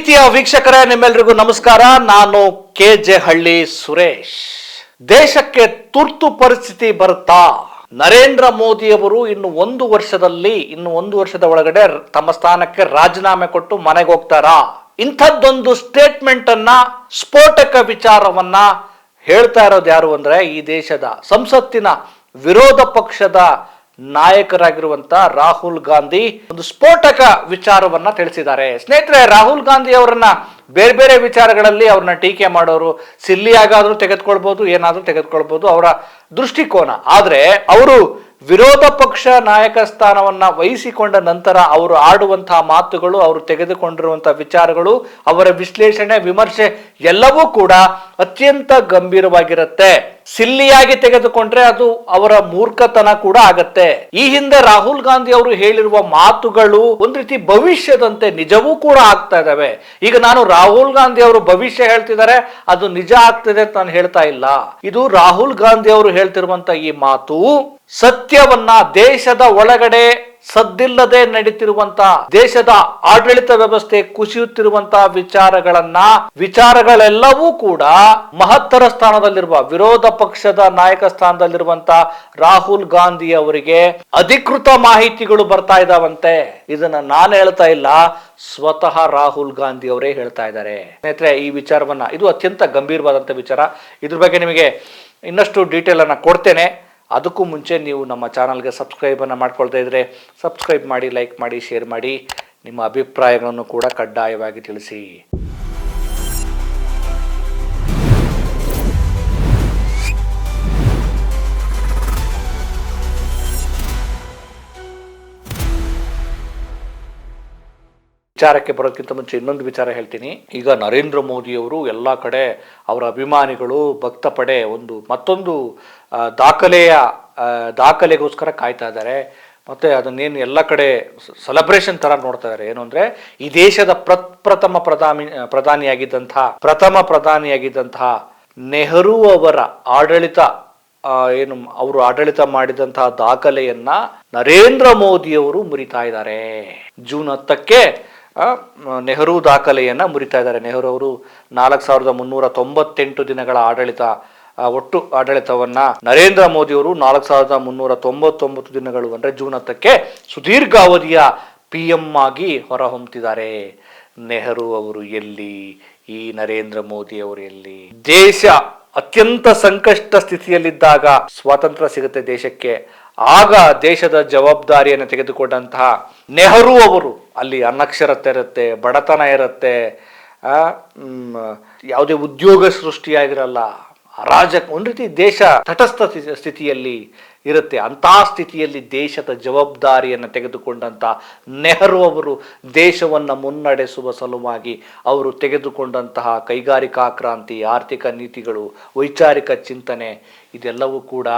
ಪ್ರೀತಿಯ ವೀಕ್ಷಕರೇ, ನಿಮ್ಮೆಲ್ಲರಿಗೂ ನಮಸ್ಕಾರ. ನಾನು KJ ಹಳ್ಳಿ ಸುರೇಶ್. ದೇಶಕ್ಕೆ ತುರ್ತು ಪರಿಸ್ಥಿತಿ ಬರುತ್ತಾ? ನರೇಂದ್ರ ಮೋದಿ ಅವರು ಇನ್ನು ಒಂದು ವರ್ಷದ ಒಳಗಡೆ ತಮ್ಮ ಸ್ಥಾನಕ್ಕೆ ರಾಜೀನಾಮೆ ಕೊಟ್ಟು ಮನೆಗೆ ಹೋಗ್ತಾರಾ? ಇಂಥದ್ದೊಂದು ಸ್ಟೇಟ್ಮೆಂಟ್ ಅನ್ನ, ಸ್ಫೋಟಕ ವಿಚಾರವನ್ನ ಹೇಳ್ತಾ ಇರೋದು ಯಾರು ಅಂದ್ರೆ, ಈ ದೇಶದ ಸಂಸತ್ತಿನ ವಿರೋಧ ಪಕ್ಷದ ನಾಯಕರಾಗಿರುವಂತ ರಾಹುಲ್ ಗಾಂಧಿ ಒಂದು ಸ್ಫೋಟಕ ವಿಚಾರವನ್ನ ತಿಳಿಸಿದ್ದಾರೆ. ಸ್ನೇಹಿತರೆ, ರಾಹುಲ್ ಗಾಂಧಿ ಅವರನ್ನ ಬೇರೆ ಬೇರೆ ವಿಚಾರಗಳಲ್ಲಿ ಅವ್ರನ್ನ ಟೀಕೆ ಮಾಡೋರು ಸಿಲ್ಲಿಯಾಗಾದ್ರೂ ತೆಗೆದುಕೊಳ್ಬಹುದು, ಏನಾದ್ರೂ ತೆಗೆದುಕೊಳ್ಬಹುದು, ಅವರ ದೃಷ್ಟಿಕೋನ. ಆದ್ರೆ ಅವರು ವಿರೋಧ ಪಕ್ಷ ನಾಯಕ ಸ್ಥಾನವನ್ನ ವಹಿಸಿಕೊಂಡ ನಂತರ ಅವರು ಆಡುವಂತಹ ಮಾತುಗಳು, ಅವರು ತೆಗೆದುಕೊಂಡಿರುವಂತಹ ವಿಚಾರಗಳು, ಅವರ ವಿಶ್ಲೇಷಣೆ, ವಿಮರ್ಶೆ ಎಲ್ಲವೂ ಕೂಡ ಅತ್ಯಂತ ಗಂಭೀರವಾಗಿರುತ್ತೆ. ಸಿಲ್ಲಿಯಾಗಿ ತೆಗೆದುಕೊಂಡ್ರೆ ಅದು ಅವರ ಮೂರ್ಖತನ ಕೂಡ ಆಗತ್ತೆ. ಈ ಹಿಂದೆ ರಾಹುಲ್ ಗಾಂಧಿ ಅವರು ಹೇಳಿರುವ ಮಾತುಗಳು ಒಂದು ರೀತಿ ಭವಿಷ್ಯದಂತೆ ನಿಜವೂ ಕೂಡ ಆಗ್ತಾ ಇದಾವೆ. ಈಗ ನಾನು ರಾಹುಲ್ ಗಾಂಧಿ ಅವರು ಭವಿಷ್ಯ ಹೇಳ್ತಿದ್ದಾರೆ, ಅದು ನಿಜ ಆಗ್ತಿದೆ ಅಂತ ನಾನು ಹೇಳ್ತಾ ಇಲ್ಲ. ಇದು ರಾಹುಲ್ ಗಾಂಧಿ ಅವರು ಹೇಳ್ತಿರುವಂತ ಈ ಮಾತು ಸತ್ಯವನ್ನ, ದೇಶದ ಒಳಗಡೆ ಸದ್ದಿಲ್ಲದೆ ನಡೀತಿರುವಂತ, ದೇಶದ ಆಡಳಿತ ವ್ಯವಸ್ಥೆ ಕುಸಿಯುತ್ತಿರುವಂತಹ ವಿಚಾರಗಳೆಲ್ಲವೂ ಕೂಡ ಮಹತ್ತರ ಸ್ಥಾನದಲ್ಲಿರುವ ವಿರೋಧ ಪಕ್ಷದ ನಾಯಕ ಸ್ಥಾನದಲ್ಲಿರುವಂತ ರಾಹುಲ್ ಗಾಂಧಿ ಅವರಿಗೆ ಅಧಿಕೃತ ಮಾಹಿತಿಗಳು ಬರ್ತಾ ಇದಾವಂತೆ. ಇದನ್ನ ನಾನು ಹೇಳ್ತಾ ಇಲ್ಲ, ಸ್ವತಃ ರಾಹುಲ್ ಗಾಂಧಿ ಅವರೇ ಹೇಳ್ತಾ ಇದ್ದಾರೆ. ಸ್ನೇಹಿತರೆ, ಈ ವಿಚಾರವನ್ನ, ಇದು ಅತ್ಯಂತ ಗಂಭೀರವಾದಂತ ವಿಚಾರ. ಇದ್ರ ಬಗ್ಗೆ ನಿಮಗೆ ಇನ್ನಷ್ಟು ಡೀಟೇಲ್ ಅನ್ನ ಕೊಡ್ತೇನೆ. ಅದಕ್ಕೂ ಮುಂಚೆ ನೀವು ನಮ್ಮ ಚಾನಲ್ಗೆ ಸಬ್ಸ್ಕ್ರೈಬನ್ನು ಮಾಡ್ಕೊಳ್ತಾ ಇದ್ರೆ ಸಬ್ಸ್ಕ್ರೈಬ್ ಮಾಡಿ, ಲೈಕ್ ಮಾಡಿ, ಶೇರ್ ಮಾಡಿ. ನಿಮ್ಮ ಅಭಿಪ್ರಾಯಗಳನ್ನು ಕೂಡ ಕಡ್ಡಾಯವಾಗಿ ತಿಳಿಸಿ. ವಿಚಾರಕ್ಕೆ ಬರೋದಕ್ಕಿಂತ ಮುಂಚೆ ಇನ್ನೊಂದು ವಿಚಾರ ಹೇಳ್ತೀನಿ. ಈಗ ನರೇಂದ್ರ ಮೋದಿ ಅವರು ಎಲ್ಲ ಕಡೆ ಅವರ ಅಭಿಮಾನಿಗಳು, ಭಕ್ತ ಪಡೆ ಮತ್ತೊಂದು ದಾಖಲೆಗೋಸ್ಕರ ಕಾಯ್ತಾ ಇದ್ದಾರೆ. ಮತ್ತೆ ಅದನ್ನೇನು ಎಲ್ಲ ಕಡೆ ಸೆಲೆಬ್ರೇಷನ್ ತರ ನೋಡ್ತಾ ಇದ್ದಾರೆ. ಏನು ಅಂದ್ರೆ, ಈ ದೇಶದ ಪ್ರಥಮ ಪ್ರಧಾನಿಯಾಗಿದ್ದಂತಹ ನೆಹರು ಅವರ ಅವರು ಆಡಳಿತ ಮಾಡಿದಂತಹ ದಾಖಲೆಯನ್ನ ನರೇಂದ್ರ ಮೋದಿ ಅವರು ಮುರಿತಾ ಇದ್ದಾರೆ. ಜೂನ್ 10ಕ್ಕೆ ನೆಹರು ದಾಖಲೆಯನ್ನ ಮುರಿತಾ ಇದ್ದಾರೆ. ನೆಹರು ಅವರು 4398 ದಿನಗಳ ಒಟ್ಟು ಆಡಳಿತವನ್ನ ನರೇಂದ್ರ ಮೋದಿ ಅವರು 4399 ದಿನಗಳು ಅಂದ್ರೆ ಜೂನ್ 10ಕ್ಕೆ ಸುದೀರ್ಘ ಅವಧಿಯ PM ಆಗಿ ಹೊರಹೊಮ್ಮುತ್ತಿದ್ದಾರೆ. ನೆಹರು ಅವರು ಎಲ್ಲಿ? ಈ ನರೇಂದ್ರ ಮೋದಿ ಅವರು ಎಲ್ಲಿ? ದೇಶ ಅತ್ಯಂತ ಸಂಕಷ್ಟ ಸ್ಥಿತಿಯಲ್ಲಿದ್ದಾಗ ಸ್ವಾತಂತ್ರ್ಯ ಸಿಗುತ್ತೆ ದೇಶಕ್ಕೆ. ಆಗ ದೇಶದ ಜವಾಬ್ದಾರಿಯನ್ನು ತೆಗೆದುಕೊಂಡಂತಹ ನೆಹರು ಅವರು, ಅಲ್ಲಿ ಅನಕ್ಷರತೆ ಇರುತ್ತೆ, ಬಡತನ ಇರುತ್ತೆ, ಯಾವುದೇ ಉದ್ಯೋಗ ಸೃಷ್ಟಿಯಾಗಿರಲ್ಲ, ಒಂದು ರೀತಿ ದೇಶ ತಟಸ್ಥ ಸ್ಥಿತಿಯಲ್ಲಿ ಇರುತ್ತೆ. ಅಂತಹ ಸ್ಥಿತಿಯಲ್ಲಿ ದೇಶದ ಜವಾಬ್ದಾರಿಯನ್ನು ತೆಗೆದುಕೊಂಡಂತ ನೆಹರು ಅವರು ದೇಶವನ್ನು ಮುನ್ನಡೆಸುವ ಸಲುವಾಗಿ ಅವರು ತೆಗೆದುಕೊಂಡಂತಹ ಕೈಗಾರಿಕಾ ಕ್ರಾಂತಿ, ಆರ್ಥಿಕ ನೀತಿಗಳು, ವೈಚಾರಿಕ ಚಿಂತನೆ, ಇದೆಲ್ಲವೂ ಕೂಡ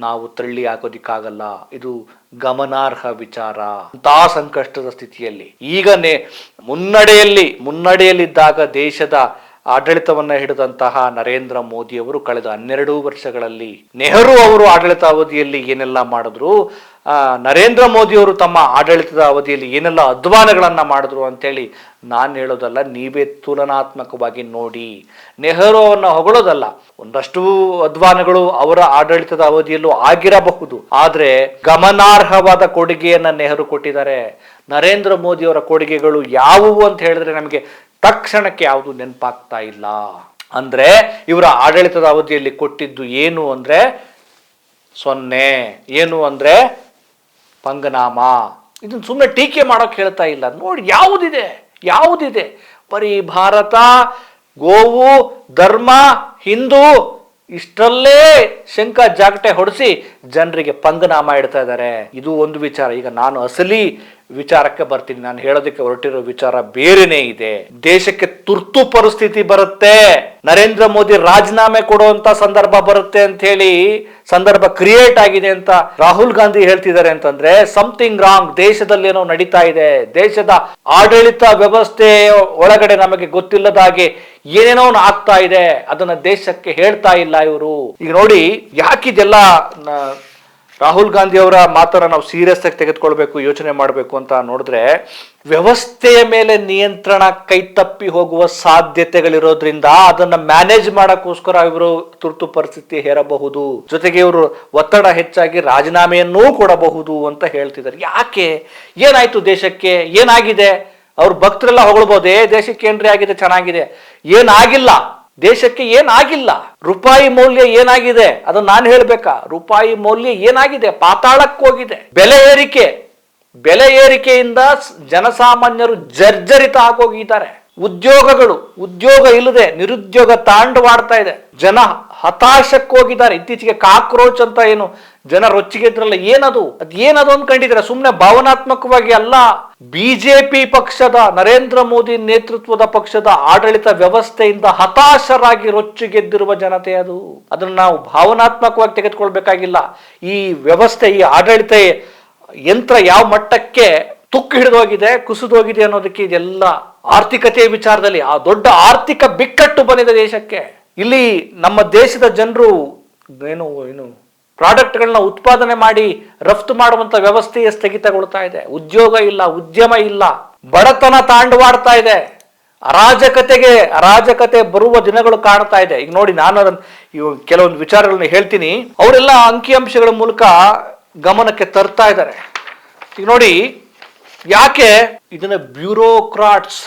ನಾವು ತಳ್ಳಿ ಹಾಕೋದಿಕ್ಕಾಗಲ್ಲ. ಇದು ಗಮನಾರ್ಹ ವಿಚಾರ. ಅಂತಹ ಸಂಕಷ್ಟದ ಸ್ಥಿತಿಯಲ್ಲಿ ಈಗ ಮುನ್ನಡೆಯಲ್ಲಿದ್ದಾಗ ದೇಶದ ಆಡಳಿತವನ್ನ ಹಿಡಿದಂತಹ ನರೇಂದ್ರ ಮೋದಿ ಅವರು ಕಳೆದ 12 ವರ್ಷಗಳಲ್ಲಿ, ನೆಹರು ಅವರು ಆಡಳಿತ ಅವಧಿಯಲ್ಲಿ ಏನೆಲ್ಲ ಮಾಡಿದ್ರು, ನರೇಂದ್ರ ಮೋದಿ ಅವರು ತಮ್ಮ ಆಡಳಿತದ ಅವಧಿಯಲ್ಲಿ ಏನೆಲ್ಲ ಅಧ್ವಾನಗಳನ್ನ ಮಾಡಿದ್ರು ಅಂತೇಳಿ ನಾನು ಹೇಳೋದಲ್ಲ, ನೀವೇ ತುಲನಾತ್ಮಕವಾಗಿ ನೋಡಿ. ನೆಹರು ಅವರನ್ನ ಹೊಗಳೋದಲ್ಲ, ಒಂದಷ್ಟು ಅಧ್ವಾನಗಳು ಅವರ ಆಡಳಿತದ ಅವಧಿಯಲ್ಲೂ ಆಗಿರಬಹುದು, ಆದ್ರೆ ಗಮನಾರ್ಹವಾದ ಕೊಡುಗೆಯನ್ನ ನೆಹರು ಕೊಟ್ಟಿದ್ದಾರೆ. ನರೇಂದ್ರ ಮೋದಿ ಅವರ ಕೊಡುಗೆಗಳು ಯಾವುವು ಅಂತ ಹೇಳಿದ್ರೆ ನಮಗೆ ತಕ್ಷಣಕ್ಕೆ ಯಾವುದು ನೆನಪಾಗ್ತಾ ಇಲ್ಲ. ಅಂದ್ರೆ ಇವರ ಆಡಳಿತದ ಅವಧಿಯಲ್ಲಿ ಕೊಟ್ಟಿದ್ದು ಏನು ಅಂದ್ರೆ 0, ಏನು ಅಂದ್ರೆ ಪಂಗನಾಮ. ಇದನ್ನ ಸುಮ್ಮನೆ ಟೀಕೆ ಮಾಡೋಕೆ ಹೇಳ್ತಾ ಇಲ್ಲ. ನೋಡಿ ಯಾವುದಿದೆ ಬರೀ ಭಾರತ, ಗೋವು, ಧರ್ಮ, ಹಿಂದೂ, ಇಷ್ಟರಲ್ಲೇ ಶಂಕ ಜಾಗಟೆ ಹೊಡಿಸಿ ಜನರಿಗೆ ಪಂಗನಾಮ ಇಡ್ತಾ ಇದ್ದಾರೆ. ಇದು ಒಂದು ವಿಚಾರ. ಈಗ ನಾನು ಅಸಲಿ ವಿಚಾರಕ್ಕೆ ಬರ್ತೀನಿ. ನಾನು ಹೇಳೋದಕ್ಕೆ ಹೊರಟಿರೋ ವಿಚಾರ ಬೇರೆನೇ ಇದೆ. ದೇಶಕ್ಕೆ ತುರ್ತು ಪರಿಸ್ಥಿತಿ ಬರುತ್ತೆ, ನರೇಂದ್ರ ಮೋದಿ ರಾಜೀನಾಮೆ ಕೊಡುವಂತ ಸಂದರ್ಭ ಬರುತ್ತೆ ಅಂತ ಹೇಳಿ, ಸಂದರ್ಭ ಕ್ರಿಯೇಟ್ ಆಗಿದೆ ಅಂತ ರಾಹುಲ್ ಗಾಂಧಿ ಹೇಳ್ತಿದ್ದಾರೆ ಅಂತಂದ್ರೆ ಸಮಥಿಂಗ್ ರಾಂಗ್. ದೇಶದಲ್ಲಿ ಏನೋ ನಡೀತಾ ಇದೆ. ದೇಶದ ಆಡಳಿತ ವ್ಯವಸ್ಥೆ ಒಳಗಡೆ ನಮಗೆ ಗೊತ್ತಿಲ್ಲದ ಹಾಗೆ ಏನೇನೋ ಆಗ್ತಾ ಇದೆ. ಅದನ್ನ ದೇಶಕ್ಕೆ ಹೇಳ್ತಾ ಇಲ್ಲ ಇವರು. ಈಗ ನೋಡಿ, ಯಾಕಿದೆಲ್ಲ ರಾಹುಲ್ ಗಾಂಧಿ ಅವರ ಮಾತನ್ನ ನಾವು ಸೀರಿಯಸ್ ಆಗಿ ತೆಗೆದುಕೊಳ್ಬೇಕು, ಯೋಚನೆ ಮಾಡಬೇಕು ಅಂತ ನೋಡಿದ್ರೆ, ವ್ಯವಸ್ಥೆಯ ಮೇಲೆ ನಿಯಂತ್ರಣ ಕೈತಪ್ಪಿ ಹೋಗುವ ಸಾಧ್ಯತೆಗಳಿರೋದ್ರಿಂದ ಅದನ್ನ ಮ್ಯಾನೇಜ್ ಮಾಡಕ್ಕೋಸ್ಕರ ಇವರು ತುರ್ತು ಪರಿಸ್ಥಿತಿ ಹೇರಬಹುದು, ಜೊತೆಗೆ ಇವರು ಒತ್ತಡ ಹೆಚ್ಚಾಗಿ ರಾಜೀನಾಮೆಯನ್ನೂ ಕೊಡಬಹುದು ಅಂತ ಹೇಳ್ತಿದ್ದಾರೆ. ಯಾಕೆ? ಏನಾಯ್ತು ದೇಶಕ್ಕೆ? ಏನಾಗಿದೆ? ಅವ್ರ ಭಕ್ತರೆಲ್ಲ ಹೊಗಳ್ಬೋದೇ ದೇಶಕ್ಕೆ ಏನ್ರಿ ಆಗಿದೆ, ಚೆನ್ನಾಗಿದೆ. ಏನಾಗಿಲ್ಲ, ದೇಶಕ್ಕೆ ಏನಾಗಿಲ್ಲ. ರೂಪಾಯಿ ಮೌಲ್ಯ ಏನಾಗಿದೆ ಅದನ್ನ ನಾನು ಹೇಳ್ಬೇಕಾ? ರೂಪಾಯಿ ಮೌಲ್ಯ ಏನಾಗಿದೆ? ಪಾತಾಳಕ್ಕೆ ಹೋಗಿದೆ. ಬೆಲೆ ಏರಿಕೆಯಿಂದ ಜನಸಾಮಾನ್ಯರು ಜರ್ಜರಿತ ಆಗೋಗಿದ್ದಾರೆ. ಉದ್ಯೋಗ ಇಲ್ಲದೆ ನಿರುದ್ಯೋಗ ತಾಂಡವಾಡ್ತಾ ಇದೆ. ಜನ ಹತಾಶಕ್ಕೆ ಹೋಗಿದ್ದಾರೆ. ಇತ್ತೀಚೆಗೆ ಕಾಕ್ರೋಚ್ ಅಂತ ಏನು ಜನ ರೊಚ್ಚಿಗೆ ಇದ್ರಲ್ಲ, ಏನದು ಅನ್ಕೊಂಡಿದ್ರೆ ಸುಮ್ಮನೆ ಭಾವನಾತ್ಮಕವಾಗಿ ಅಲ್ಲ. ಬಿಜೆಪಿ ಪಕ್ಷದ, ನರೇಂದ್ರ ಮೋದಿ ನೇತೃತ್ವದ ಪಕ್ಷದ ಆಡಳಿತ ವ್ಯವಸ್ಥೆಯಿಂದ ಹತಾಶರಾಗಿ ರೊಚ್ಚಿಗೆದ್ದಿರುವ ಜನತೆ ಅದು. ಅದನ್ನ ನಾವು ಭಾವನಾತ್ಮಕವಾಗಿ ತೆಗೆದುಕೊಳ್ಬೇಕಾಗಿಲ್ಲ. ಈ ವ್ಯವಸ್ಥೆ, ಈ ಆಡಳಿತ ಯಂತ್ರ ಯಾವ ಮಟ್ಟಕ್ಕೆ ತುಕ್ಕು ಹಿಡಿದೋಗಿದೆ, ಕುಸಿದೋಗಿದೆ ಅನ್ನೋದಕ್ಕೆ ಇದೆಲ್ಲ ಆರ್ಥಿಕತೆಯ ವಿಚಾರದಲ್ಲಿ ಆ ದೊಡ್ಡ ಆರ್ಥಿಕ ಬಿಕ್ಕಟ್ಟು ಬಂದಿದೆ ದೇಶಕ್ಕೆ. ಇಲ್ಲಿ ನಮ್ಮ ದೇಶದ ಜನರು ಏನು ಪ್ರಾಡಕ್ಟ್ಗಳನ್ನ ಉತ್ಪಾದನೆ ಮಾಡಿ ರಫ್ತು ಮಾಡುವಂತ ವ್ಯವಸ್ಥೆಯೇ ಸ್ಥಗಿತಗೊಳ್ತಾ ಇದೆ. ಉದ್ಯೋಗ ಇಲ್ಲ, ಉದ್ಯಮ ಇಲ್ಲ, ಬಡತನ ತಾಂಡವಾಡ್ತಾ ಇದೆ. ಅರಾಜಕತೆ ಬರುವ ದಿನಗಳು ಕಾಣ್ತಾ ಇದೆ. ಈಗ ನೋಡಿ, ನಾನು ಕೆಲವೊಂದು ವಿಚಾರಗಳನ್ನ ಹೇಳ್ತೀನಿ, ಅವರೆಲ್ಲ ಅಂಕಿಅಂಶಗಳ ಮೂಲಕ ಗಮನಕ್ಕೆ ತರ್ತಾ ಇದ್ದಾರೆ. ಈಗ ನೋಡಿ, ಯಾಕೆ ಇದನ್ನ ಬ್ಯೂರೋಕ್ರಾಟ್ಸ್,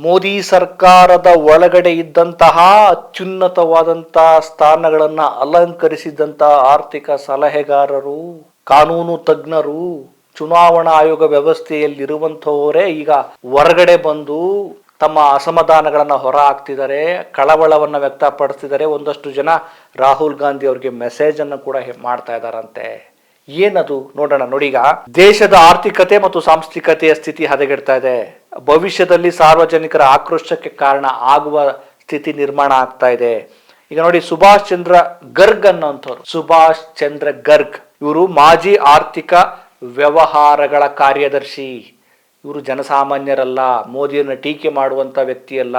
ಮೋದಿ ಸರ್ಕಾರದ ಒಳಗಡೆ ಇದ್ದಂತಹ ಅತ್ಯುನ್ನತವಾದಂತಹ ಸ್ಥಾನಗಳನ್ನ ಅಲಂಕರಿಸಿದಂತಹ ಆರ್ಥಿಕ ಸಲಹೆಗಾರರು, ಕಾನೂನು ತಜ್ಞರು, ಚುನಾವಣಾ ಆಯೋಗ ವ್ಯವಸ್ಥೆಯಲ್ಲಿರುವಂತಹವರೇ ಈಗ ಹೊರಗಡೆ ಬಂದು ತಮ್ಮ ಅಸಮಾಧಾನಗಳನ್ನ ಹೊರ ಹಾಕ್ತಿದ್ದಾರೆ, ಕಳವಳವನ್ನ ವ್ಯಕ್ತಪಡಿಸ್ತಿದ್ದಾರೆ. ಒಂದಷ್ಟು ಜನ ರಾಹುಲ್ ಗಾಂಧಿ ಅವರಿಗೆ ಮೆಸೇಜ್ ಅನ್ನು ಕೂಡ ಮಾಡ್ತಾ ಇದ್ದಾರಂತೆ. ಏನದು ನೋಡೋಣ. ನೋಡಿ, ಈಗ ದೇಶದ ಆರ್ಥಿಕತೆ ಮತ್ತು ಸಾಂಸ್ಥಿಕತೆಯ ಸ್ಥಿತಿ ಹದಗೆಡ್ತಾ ಇದೆ. ಭವಿಷ್ಯದಲ್ಲಿ ಸಾರ್ವಜನಿಕರ ಆಕ್ರೋಶಕ್ಕೆ ಕಾರಣ ಆಗುವ ಸ್ಥಿತಿ ನಿರ್ಮಾಣ ಆಗ್ತಾ ಇದೆ. ಈಗ ನೋಡಿ, ಸುಭಾಷ್ ಚಂದ್ರ ಗರ್ಗ್ ಅನ್ನೋಂಥವ್ರು, ಸುಭಾಷ್ ಚಂದ್ರ ಗರ್ಗ್ ಇವರು ಮಾಜಿ ಆರ್ಥಿಕ ವ್ಯವಹಾರಗಳ ಕಾರ್ಯದರ್ಶಿ. ಇವರು ಜನಸಾಮಾನ್ಯರಲ್ಲ, ಮೋದಿಯನ್ನು ಟೀಕೆ ಮಾಡುವಂತ ವ್ಯಕ್ತಿಯಲ್ಲ,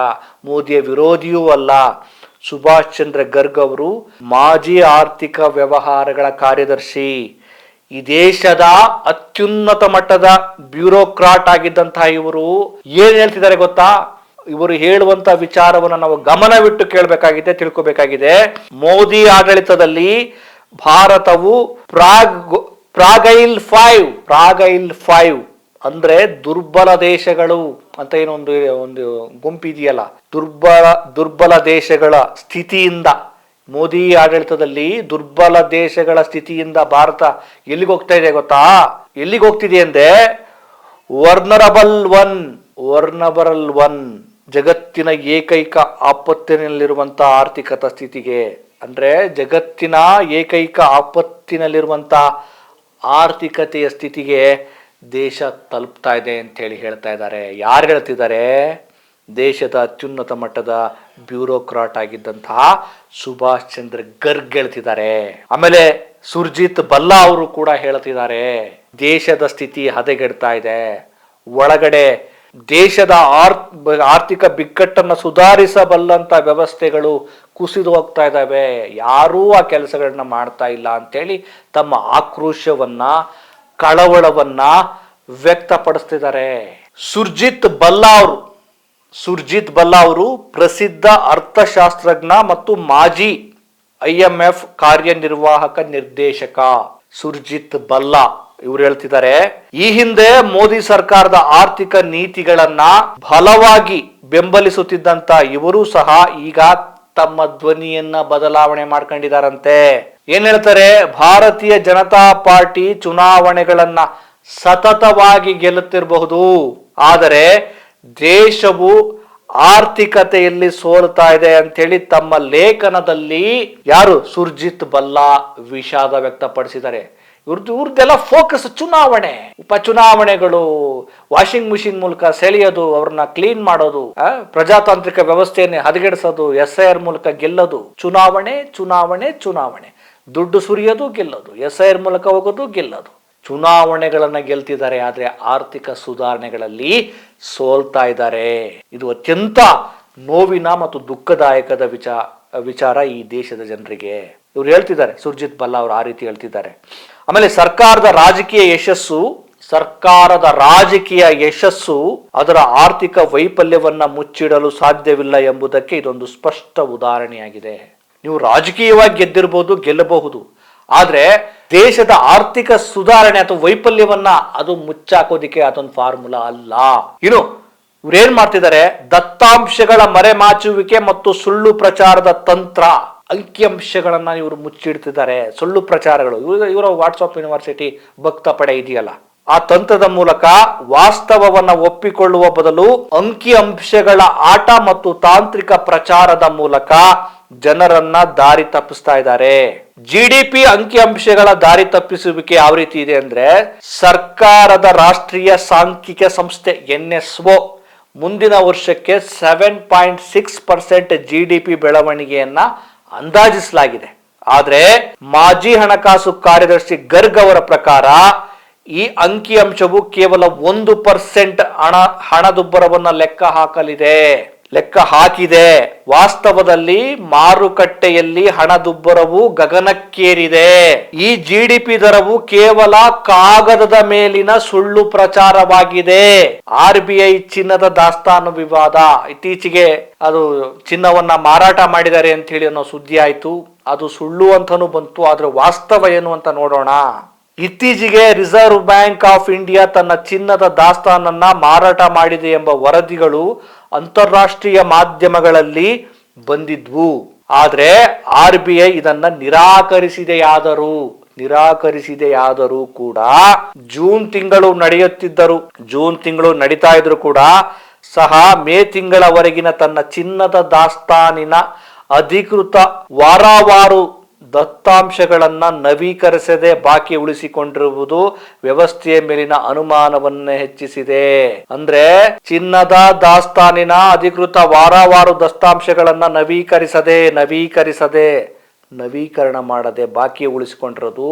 ಮೋದಿಯ ವಿರೋಧಿಯೂ ಅಲ್ಲ. ಸುಭಾಷ್ ಚಂದ್ರ ಗರ್ಗ್ ಅವರು ಮಾಜಿ ಆರ್ಥಿಕ ವ್ಯವಹಾರಗಳ ಕಾರ್ಯದರ್ಶಿ. ಈ ದೇಶದ ಅತ್ಯುನ್ನತ ಮಟ್ಟದ ಬ್ಯೂರೋಕ್ರಾಟ್ ಆಗಿದ್ದಂತಹ ಇವರು ಏನ್ ಹೇಳ್ತಿದ್ದಾರೆ ಗೊತ್ತಾ? ಇವರು ಹೇಳುವಂತ ವಿಚಾರವನ್ನು ನಾವು ಗಮನವಿಟ್ಟು ಕೇಳಬೇಕಾಗಿದೆ, ತಿಳ್ಕೋಬೇಕಾಗಿದೆ. ಮೋದಿ ಆಡಳಿತದಲ್ಲಿ ಭಾರತವು ಪ್ರಾಗೈಲ್ ಫೈವ್ ಅಂದ್ರೆ ದುರ್ಬಲ ದೇಶಗಳು ಅಂತ ಒಂದು ಗುಂಪಿದೆಯಲ್ಲ, ದುರ್ಬಲ ದೇಶಗಳ ಸ್ಥಿತಿಯಿಂದ, ಮೋದಿ ಆಡಳಿತದಲ್ಲಿ ದುರ್ಬಲ ದೇಶಗಳ ಸ್ಥಿತಿಯಿಂದ ಭಾರತ ಎಲ್ಲಿಗೆ ಹೋಗ್ತಾ ಇದೆ ಗೊತ್ತಾ? ಎಲ್ಲಿಗೆ ಹೋಗ್ತಿದೆ ಅಂದ್ರೆ ವರ್ನರಬಲ್ ಒನ್, ಜಗತ್ತಿನ ಏಕೈಕ ಆಪತ್ತಿನಲ್ಲಿರುವಂತ ಆರ್ಥಿಕತಾ ಸ್ಥಿತಿಗೆ, ಅಂದ್ರೆ ಜಗತ್ತಿನ ಏಕೈಕ ಆಪತ್ತಿನಲ್ಲಿರುವಂತ ಆರ್ಥಿಕತೆಯ ಸ್ಥಿತಿಗೆ ದೇಶ ತಲುಪ್ತಾ ಇದೆ ಅಂತ ಹೇಳಿ ಹೇಳ್ತಾ ಇದ್ದಾರೆ. ಯಾರು ಹೇಳ್ತಿದ್ದಾರೆ? ದೇಶದ ಅತ್ಯುನ್ನತ ಮಟ್ಟದ ಬ್ಯೂರೋಕ್ರಾಟ್ ಆಗಿದ್ದಂತಹ ಸುಭಾಷ್ ಚಂದ್ರ ಗರ್ಗ್ ಹೇಳ್ತಿದ್ದಾರೆ. ಆಮೇಲೆ ಸುರ್ಜಿತ್ ಬಲ್ಲಾ ಅವರು ಕೂಡ ಹೇಳ್ತಿದ್ದಾರೆ, ದೇಶದ ಸ್ಥಿತಿ ಹದಗೆಡ್ತಾ ಇದೆ. ಒಳಗಡೆ ದೇಶದ ಆರ್ಥಿಕ ಬಿಕ್ಕಟ್ಟನ್ನು ಸುಧಾರಿಸಬಲ್ಲಂತ ವ್ಯವಸ್ಥೆಗಳು ಕುಸಿದು ಹೋಗ್ತಾ ಇದ್ದಾವೆ. ಯಾರೂ ಆ ಕೆಲಸಗಳನ್ನ ಮಾಡ್ತಾ ಇಲ್ಲ ಅಂತೇಳಿ ತಮ್ಮ ಆಕ್ರೋಶವನ್ನ, ಕಳವಳವನ್ನ ವ್ಯಕ್ತಪಡಿಸ್ತಿದ್ದಾರೆ. ಸುರ್ಜಿತ್ ಬಲ್ಲಾ ಅವರು ಪ್ರಸಿದ್ಧ ಅರ್ಥಶಾಸ್ತ್ರಜ್ಞ ಮತ್ತು ಮಾಜಿ IMF ಕಾರ್ಯನಿರ್ವಾಹಕ ನಿರ್ದೇಶಕ. ಸುರ್ಜಿತ್ ಬಲ್ಲಾ ಇವರು ಹೇಳ್ತಿದ್ದಾರೆ, ಈ ಹಿಂದೆ ಮೋದಿ ಸರ್ಕಾರದ ಆರ್ಥಿಕ ನೀತಿಗಳನ್ನ ಬಲವಾಗಿ ಬೆಂಬಲಿಸುತ್ತಿದ್ದಂತ ಇವರು ಸಹ ಈಗ ತಮ್ಮ ಧ್ವನಿಯನ್ನ ಬದಲಾವಣೆ ಮಾಡ್ಕೊಂಡಿದ್ದಾರಂತೆ. ಏನ್ ಹೇಳ್ತಾರೆ? ಭಾರತೀಯ ಜನತಾ ಪಾರ್ಟಿ ಚುನಾವಣೆಗಳನ್ನ ಸತತವಾಗಿ ಗೆಲ್ಲುತ್ತಿರಬಹುದು, ಆದರೆ ದೇಶವು ಆರ್ಥಿಕತೆಯಲ್ಲಿ ಸೋಲ್ತಾ ಇದೆ ಅಂತೇಳಿ ತಮ್ಮ ಲೇಖನದಲ್ಲಿ ಯಾರು ಸುರ್ಜಿತ್ ಬಲ್ಲಾ ವಿಷಾದ ವ್ಯಕ್ತಪಡಿಸಿದ್ದಾರೆ. ಇವ್ರದ್ದೆಲ್ಲ ಫೋಕಸ್ ಚುನಾವಣೆ, ಉಪಚುನಾವಣೆಗಳು, ವಾಷಿಂಗ್ ಮಿಷಿನ್ ಮೂಲಕ ಸೆಳೆಯೋದು, ಅವ್ರನ್ನ ಕ್ಲೀನ್ ಮಾಡೋದು, ಪ್ರಜಾತಾಂತ್ರಿಕ ವ್ಯವಸ್ಥೆಯನ್ನೇ ಹದಗೆಡಿಸೋದು, SIR ಮೂಲಕ ಗೆಲ್ಲೋದು, ಚುನಾವಣೆ, ದುಡ್ಡು ಸುರಿಯೋದು ಗೆಲ್ಲೋದು, SIR ಮೂಲಕ ಹೋಗೋದು ಗೆಲ್ಲೋದು, ಚುನಾವಣೆಗಳನ್ನ ಗೆಲ್ತಿದ್ದಾರೆ. ಆದ್ರೆ ಆರ್ಥಿಕ ಸುಧಾರಣೆಗಳಲ್ಲಿ ಸೋಲ್ತಾ ಇದ್ದಾರೆ. ಇದು ಅತ್ಯಂತ ನೋವಿನ ಮತ್ತು ದುಃಖದಾಯಕದ ವಿಚಾರ ಈ ದೇಶದ ಜನರಿಗೆ. ಇವ್ರು ಹೇಳ್ತಿದ್ದಾರೆ, ಸುರ್ಜಿತ್ ಭಲ್ಲಾ ಅವರು ಆ ರೀತಿ ಹೇಳ್ತಿದ್ದಾರೆ. ಆಮೇಲೆ ಸರ್ಕಾರದ ರಾಜಕೀಯ ಯಶಸ್ಸು ಅದರ ಆರ್ಥಿಕ ವೈಫಲ್ಯವನ್ನ ಮುಚ್ಚಿಡಲು ಸಾಧ್ಯವಿಲ್ಲ ಎಂಬುದಕ್ಕೆ ಇದೊಂದು ಸ್ಪಷ್ಟ ಉದಾಹರಣೆಯಾಗಿದೆ. ನೀವು ರಾಜಕೀಯವಾಗಿ ಗೆಲ್ಲಬಹುದು, ಆದ್ರೆ ದೇಶದ ಆರ್ಥಿಕ ಸುಧಾರಣೆ ಅಥವಾ ವೈಫಲ್ಯವನ್ನ ಅದು ಮುಚ್ಚಾಕೋದಿಕ್ಕೆ ಅದೊಂದು ಫಾರ್ಮುಲಾ ಅಲ್ಲ. ಇನ್ನು ಇವ್ರೇನ್ ಮಾಡ್ತಿದ್ದಾರೆ, ದತ್ತಾಂಶಗಳ ಮರೆಮಾಚುವಿಕೆ ಮತ್ತು ಸುಳ್ಳು ಪ್ರಚಾರದ ತಂತ್ರ, ಅಂಕಿಅಂಶಗಳನ್ನ ಇವರು ಮುಚ್ಚಿಡ್ತಿದ್ದಾರೆ. ಸುಳ್ಳು ಪ್ರಚಾರಗಳು, ಇವರ ವಾಟ್ಸ್ಆಪ್ ಯೂನಿವರ್ಸಿಟಿ ಭಕ್ತ ಪಡೆ ಇದೆಯಲ್ಲ, ಆ ತಂತ್ರದ ಮೂಲಕ ವಾಸ್ತವವನ್ನ ಒಪ್ಪಿಕೊಳ್ಳುವ ಬದಲು ಅಂಕಿಅಂಶಗಳ ಆಟ ಮತ್ತು ತಾಂತ್ರಿಕ ಪ್ರಚಾರದ ಮೂಲಕ ಜನರನ್ನ ದಾರಿ ತಪ್ಪಿಸ್ತಾ ಇದ್ದಾರೆ. GDP ಅಂಕಿಅಂಶಗಳ ದಾರಿ ತಪ್ಪಿಸುವಿಕೆ ಯಾವ ರೀತಿ ಇದೆ ಅಂದ್ರೆ, ಸರ್ಕಾರದ ರಾಷ್ಟ್ರೀಯ ಸಾಂಖ್ಯಿಕ ಸಂಸ್ಥೆ NSO ಮುಂದಿನ ವರ್ಷಕ್ಕೆ 7.6% GDP ಬೆಳವಣಿಗೆಯನ್ನ ಅಂದಾಜಿಸಲಾಗಿದೆ. ಆದ್ರೆ ಮಾಜಿ ಹಣಕಾಸು ಕಾರ್ಯದರ್ಶಿ ಗರ್ಗ್ ಅವರ ಪ್ರಕಾರ ಈ ಅಂಕಿಅಂಶವು ಕೇವಲ 1% ಹಣದುಬ್ಬರವನ್ನ ಲೆಕ್ಕ ಹಾಕಿದೆ. ವಾಸ್ತವದಲ್ಲಿ ಮಾರುಕಟ್ಟೆಯಲ್ಲಿ ಹಣದುಬ್ಬರವು ಗಗನಕ್ಕೇರಿದೆ. ಈ GDP ದರವು ಕೇವಲ ಕಾಗದದ ಮೇಲಿನ ಸುಳ್ಳು ಪ್ರಚಾರವಾಗಿದೆ. RBI ಚಿನ್ನದ ದಾಸ್ತಾನು ವಿವಾದ, ಇತ್ತೀಚೆಗೆ ಅದು ಚಿನ್ನವನ್ನ ಮಾರಾಟ ಮಾಡಿದ್ದಾರೆ ಅಂತ ಹೇಳಿ ಅನ್ನೋ ಸುದ್ದಿ ಆಯ್ತು. ಅದು ಸುಳ್ಳು ಅಂತಾನೂ ಬಂತು. ಆದ್ರೆ ವಾಸ್ತವ ಏನು ಅಂತ ನೋಡೋಣ. ಇತ್ತೀಚೆಗೆ ರಿಸರ್ವ್ ಬ್ಯಾಂಕ್ ಆಫ್ ಇಂಡಿಯಾ ತನ್ನ ಚಿನ್ನದ ದಾಸ್ತಾನನ್ನ ಮಾರಾಟ ಮಾಡಿದೆ ಎಂಬ ವರದಿಗಳು ಅಂತಾರಾಷ್ಟ್ರೀಯ ಮಾಧ್ಯಮಗಳಲ್ಲಿ ಬಂದಿದ್ವು. ಆದ್ರೆ RBI ಇದನ್ನ ನಿರಾಕರಿಸಿದೆಯಾದರೂ ಕೂಡ ಜೂನ್ ತಿಂಗಳು ನಡೀತಾ ಇದ್ರು ಕೂಡ ಸಹ ಮೇ ತಿಂಗಳವರೆಗಿನ ತನ್ನ ಚಿನ್ನದ ದಾಸ್ತಾನಿನ ಅಧಿಕೃತ ವಾರಾವಾರು ದತ್ತಾಂಶಗಳನ್ನ ನವೀಕರಿಸದೆ ಬಾಕಿ ಉಳಿಸಿಕೊಂಡಿರುವುದು ವ್ಯವಸ್ಥೆಯ ಮೇಲಿನ ಅನುಮಾನವನ್ನ ಹೆಚ್ಚಿಸಿದೆ. ಅಂದ್ರೆ ಚಿನ್ನದ ದಾಸ್ತಾನಿನ ಅಧಿಕೃತ ವಾರಾವಾರು ದತ್ತಾಂಶಗಳನ್ನ ನವೀಕರಣ ಮಾಡದೆ ಬಾಕಿ ಉಳಿಸಿಕೊಂಡಿರೋದು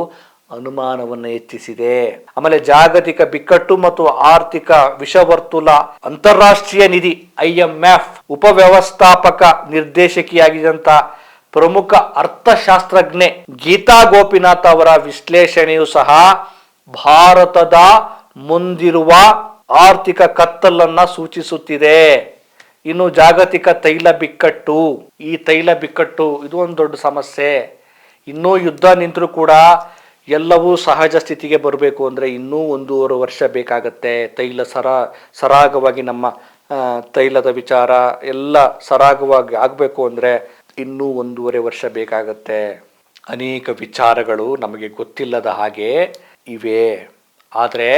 ಅನುಮಾನವನ್ನು ಹೆಚ್ಚಿಸಿದೆ. ಆಮೇಲೆ ಜಾಗತಿಕ ಬಿಕ್ಕಟ್ಟು ಮತ್ತು ಆರ್ಥಿಕ ವಿಷವರ್ತುಲ ಅಂತಾರಾಷ್ಟ್ರೀಯ ನಿಧಿ IMF ಉಪವ್ಯವಸ್ಥಾಪಕ ನಿರ್ದೇಶಕಿಯಾಗಿದ್ದಂತ ಪ್ರಮುಖ ಅರ್ಥಶಾಸ್ತ್ರಜ್ಞೆ ಗೀತಾ ಗೋಪಿನಾಥ್ ಅವರ ವಿಶ್ಲೇಷಣೆಯು ಸಹ ಭಾರತದ ಮುಂದಿರುವ ಆರ್ಥಿಕ ಕತ್ತಲನ್ನ ಸೂಚಿಸುತ್ತಿದೆ. ಇನ್ನು ಜಾಗತಿಕ ತೈಲ ಬಿಕ್ಕಟ್ಟು, ಇದು ಒಂದು ದೊಡ್ಡ ಸಮಸ್ಯೆ. ಇನ್ನೂ ಯುದ್ಧ ನಿಂತರೂ ಕೂಡ ಎಲ್ಲವೂ ಸಹಜ ಸ್ಥಿತಿಗೆ ಬರಬೇಕು ಅಂದ್ರೆ ಇನ್ನೂ 1.5 ವರ್ಷ ಬೇಕಾಗತ್ತೆ. ಸರಾಗವಾಗಿ ನಮ್ಮ ತೈಲದ ವಿಚಾರ ಎಲ್ಲ ಸರಾಗವಾಗಿ ಆಗ್ಬೇಕು ಅಂದ್ರೆ ಇನ್ನೂ 1.5 ವರ್ಷ ಬೇಕಾಗತ್ತೆ. ಅನೇಕ ವಿಚಾರಗಳು ನಮಗೆ ಗೊತ್ತಿಲ್ಲದ ಹಾಗೆ ಇವೆ. ಆದರೆ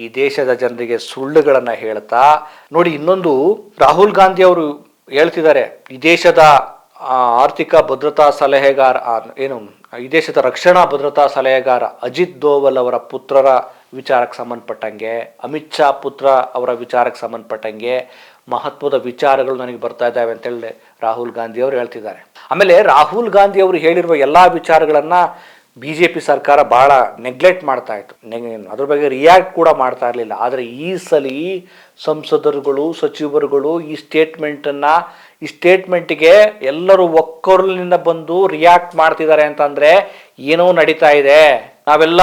ಈ ದೇಶದ ಜನರಿಗೆ ಸುಳ್ಳುಗಳನ್ನ ಹೇಳ್ತಾ ನೋಡಿ. ಇನ್ನೊಂದು, ರಾಹುಲ್ ಗಾಂಧಿ ಅವರು ಹೇಳ್ತಿದ್ದಾರೆ, ಈ ದೇಶದ ಆರ್ಥಿಕ ಭದ್ರತಾ ಸಲಹೆಗಾರ ಈ ದೇಶದ ರಕ್ಷಣಾ ಭದ್ರತಾ ಸಲಹೆಗಾರ ಅಜಿತ್ ದೋವಲ್ ಅವರ ಪುತ್ರರ ವಿಚಾರಕ್ಕೆ ಸಂಬಂಧಪಟ್ಟಂಗೆ, ಅಮಿತ್ ಶಾ ಪುತ್ರ ಅವರ ವಿಚಾರಕ್ಕೆ ಸಂಬಂಧಪಟ್ಟಂಗೆ ಮಹತ್ವದ ವಿಚಾರಗಳು ನನಗೆ ಬರ್ತಾ ಇದ್ದಾವೆ ಅಂತೇಳಿ ರಾಹುಲ್ ಗಾಂಧಿ ಅವರು ಹೇಳ್ತಿದ್ದಾರೆ. ಆಮೇಲೆ ರಾಹುಲ್ ಗಾಂಧಿ ಅವರು ಹೇಳಿರುವ ಎಲ್ಲಾ ವಿಚಾರಗಳನ್ನ BJP ಸರ್ಕಾರ ಬಹಳ ನೆಗ್ಲೆಕ್ಟ್ ಮಾಡ್ತಾ ಇತ್ತು. ಅದ್ರ ಬಗ್ಗೆ ರಿಯಾಕ್ಟ್ ಕೂಡ ಮಾಡ್ತಾ ಇರಲಿಲ್ಲ. ಆದರೆ ಈ ಸಲ ಸಂಸದರುಗಳು, ಸಚಿವರುಗಳು ಈ ಸ್ಟೇಟ್ಮೆಂಟ್ಗೆ ಎಲ್ಲರೂ ಒಕ್ಕೊರಲಿನಿಂದ ಬಂದು ರಿಯಾಕ್ಟ್ ಮಾಡ್ತಿದ್ದಾರೆ ಅಂತಂದ್ರೆ ಏನೋ ನಡೀತಾ ಇದೆ, ನಾವೆಲ್ಲ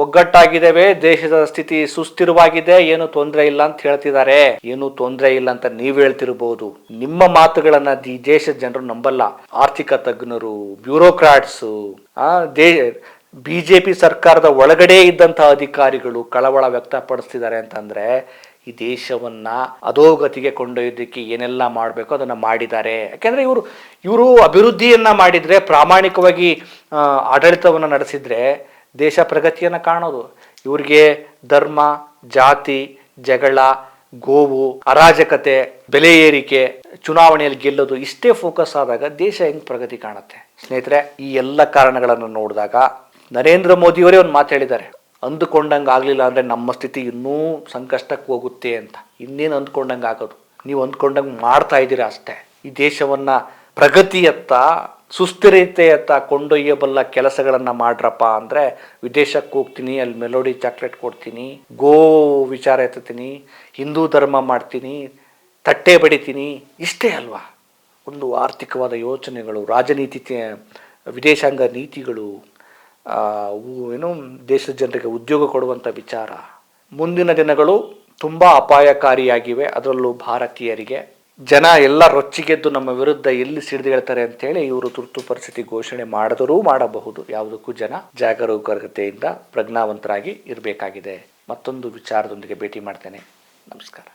ಒಗ್ಗಟ್ಟಾಗಿದ್ದೇವೆ, ದೇಶದ ಸ್ಥಿತಿ ಸುಸ್ಥಿರವಾಗಿದೆ, ಏನು ತೊಂದರೆ ಇಲ್ಲ ಅಂತ ಹೇಳ್ತಿದ್ದಾರೆ. ಏನು ತೊಂದರೆ ಇಲ್ಲ ಅಂತ ನೀವು ಹೇಳ್ತಿರ್ಬೋದು, ನಿಮ್ಮ ಮಾತುಗಳನ್ನ ಈ ದೇಶದ ಜನರು ನಂಬಲ್ಲ. ಆರ್ಥಿಕ ತಜ್ಞರು, ಬ್ಯೂರೋಕ್ರಾಟ್ಸು, BJP ಸರ್ಕಾರದ ಒಳಗಡೆ ಇದ್ದಂತಹ ಅಧಿಕಾರಿಗಳು ಕಳವಳ ವ್ಯಕ್ತಪಡಿಸ್ತಿದ್ದಾರೆ ಅಂತಂದ್ರೆ ಈ ದೇಶವನ್ನ ಅಧೋಗತಿಗೆ ಕೊಂಡೊಯ್ಯೋದಕ್ಕೆ ಏನೆಲ್ಲ ಮಾಡಬೇಕು ಅದನ್ನ ಮಾಡಿದ್ದಾರೆ. ಯಾಕೆಂದ್ರೆ ಇವರು ಅಭಿವೃದ್ಧಿಯನ್ನ ಮಾಡಿದ್ರೆ, ಪ್ರಾಮಾಣಿಕವಾಗಿ ಆಡಳಿತವನ್ನ ನಡೆಸಿದ್ರೆ ದೇಶ ಪ್ರಗತಿಯನ್ನ ಕಾಣೋದು. ಇವ್ರಿಗೆ ಧರ್ಮ, ಜಾತಿ, ಜಗಳ, ಗೋವು, ಅರಾಜಕತೆ, ಬೆಲೆ ಏರಿಕೆ, ಚುನಾವಣೆಯಲ್ಲಿ ಗೆಲ್ಲೋದು ಇಷ್ಟೇ ಫೋಕಸ್ ಆದಾಗ ದೇಶ ಹೆಂಗ್ ಪ್ರಗತಿ ಕಾಣುತ್ತೆ? ಸ್ನೇಹಿತರೆ, ಈ ಎಲ್ಲ ಕಾರಣಗಳನ್ನು ನೋಡಿದಾಗ ನರೇಂದ್ರ ಮೋದಿಯವರೇ ಒಂದು ಮಾತು ಹೇಳಿದ್ದಾರೆ, ಅಂದುಕೊಂಡಂಗೆ ಆಗಲಿಲ್ಲ ಅಂದರೆ ನಮ್ಮ ಸ್ಥಿತಿ ಇನ್ನೂ ಸಂಕಷ್ಟಕ್ಕೆ ಹೋಗುತ್ತೆ ಅಂತ. ಇನ್ನೇನು ಅಂದ್ಕೊಂಡಂಗೆ ಆಗೋದು, ನೀವು ಅಂದ್ಕೊಂಡಂಗೆ ಮಾಡ್ತಾ ಇದ್ದೀರಾ ಅಷ್ಟೇ. ಈ ದೇಶವನ್ನು ಪ್ರಗತಿಯತ್ತ, ಸುಸ್ಥಿರತೆಯತ್ತ ಕೊಂಡೊಯ್ಯಬಲ್ಲ ಕೆಲಸಗಳನ್ನು ಮಾಡ್ರಪ್ಪ ಅಂದರೆ ವಿದೇಶಕ್ಕೆ ಹೋಗ್ತೀನಿ, ಅಲ್ಲಿ ಮೆಲೋಡಿ ಚಾಕ್ಲೇಟ್ ಕೊಡ್ತೀನಿ, ಗೋ ವಿಚಾರ ಎತ್ತೀನಿ, ಹಿಂದೂ ಧರ್ಮ ಮಾಡ್ತೀನಿ, ತಟ್ಟೆ ಬಡಿತೀನಿ, ಇಷ್ಟೇ ಅಲ್ವಾ? ಒಂದು ಆರ್ಥಿಕವಾದ ಯೋಚನೆಗಳು, ರಾಜನೀತಿ, ವಿದೇಶಾಂಗ ನೀತಿಗಳು, ಏನು ದೇಶದ ಜನರಿಗೆ ಉದ್ಯೋಗ ಕೊಡುವಂಥ ವಿಚಾರ, ಮುಂದಿನ ದಿನಗಳು ತುಂಬ ಅಪಾಯಕಾರಿಯಾಗಿವೆ. ಅದರಲ್ಲೂ ಭಾರತೀಯರಿಗೆ ಜನ ಎಲ್ಲ ರೊಚ್ಚಿಗೆದ್ದು ನಮ್ಮ ವಿರುದ್ಧ ಎಲ್ಲಿ ಸಿಡಿದೇಳ್ತಾರೆ ಅಂತೇಳಿ ಇವರು ತುರ್ತು ಪರಿಸ್ಥಿತಿ ಘೋಷಣೆ ಮಾಡಿದರೂ ಮಾಡಬಹುದು. ಯಾವುದಕ್ಕೂ ಜನ ಜಾಗರೂಕತೆಯಿಂದ ಪ್ರಜ್ಞಾವಂತರಾಗಿ ಇರಬೇಕಾಗಿದೆ. ಮತ್ತೊಂದು ವಿಚಾರದೊಂದಿಗೆ ಭೇಟಿ ಮಾಡ್ತೇನೆ. ನಮಸ್ಕಾರ.